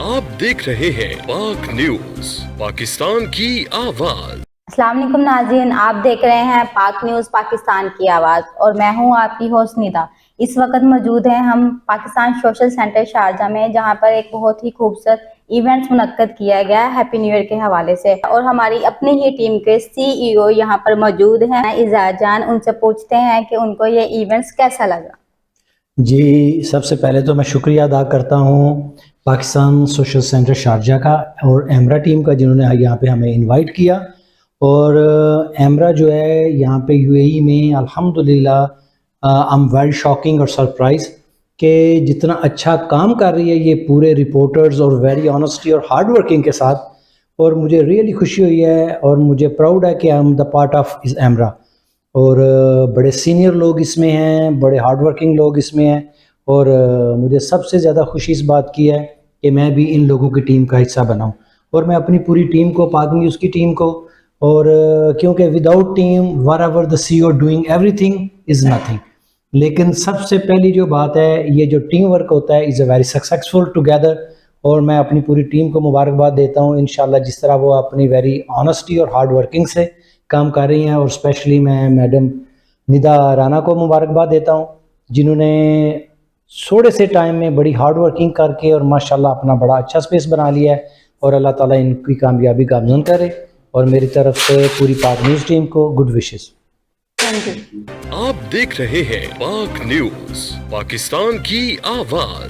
आप देख रहे हैं पाक न्यूज, पाकिस्तान की आवाज। अस्सलाम वालेकुम नाज़रीन, आप देख रहे हैं पाक न्यूज़ पाकिस्तान की आवाज़ और मैं हूं आपकी होस्ट निदा। इस वक्त मौजूद हैं हम पाकिस्तान सोशल सेंटर शारजा में, जहां पर एक बहुत ही खूबसूरत इवेंट्स मुनक्कद किया गया है हैप्पी न्यू ईयर के हवाले से। और हमारी अपनी ही टीम के CEO यहां पर मौजूद हैं, इजाज़ जान। उनसे पूछते हैं कि उनको ये इवेंट्स कैसा लगा। जी, सबसे पहले तो मैं शुक्रिया अदा करता हूँ पाकिस्तान सोशल सेंटर शारजा का और एमरा टीम का, जिन्होंने यहाँ पे हमें इनवाइट किया। और एमरा जो है यहाँ पे यूएई में अल्हम्दुलिल्लाह आई एम वेरी शॉकिंग और सरप्राइज कि जितना अच्छा काम कर रही है ये पूरे रिपोर्टर्स और वेरी ऑनेस्टी और हार्ड वर्किंग के साथ। और मुझे रियली खुशी हुई है और मुझे प्राउड है कि I am the part of इस एमरा। और बड़े सीनियर लोग इसमें हैं, बड़े हार्ड वर्किंग लोग इसमें हैं। और मुझे सबसे ज़्यादा खुशी इस बात की है कि मैं भी इन लोगों की टीम का हिस्सा बनाऊं। और मैं अपनी पूरी टीम को, पाक न्यूज़ की टीम को, और क्योंकि without team whatever the CEO doing everything is nothing. लेकिन सबसे पहली जो बात है, ये जो टीम वर्क होता है is a very successful together. और मैं अपनी पूरी टीम को मुबारकबाद देता हूँ। इंशाल्लाह जिस तरह वो अपनी वेरी ऑनेस्टी और हार्ड वर्किंग से काम कर रही हैं, और स्पेशली मैं मैडम निदा राना को मुबारकबाद देता हूँ, जिन्होंने थोड़े से टाइम में बड़ी हार्ड वर्किंग करके और माशाल्लाह अपना बड़ा अच्छा स्पेस बना लिया है। और अल्लाह ताला इनकी कामयाबी गामज़न करे। और मेरी तरफ से पूरी पाक न्यूज़ टीम को गुड विशेस। आप देख रहे हैं पाक न्यूज, पाकिस्तान की आवाज।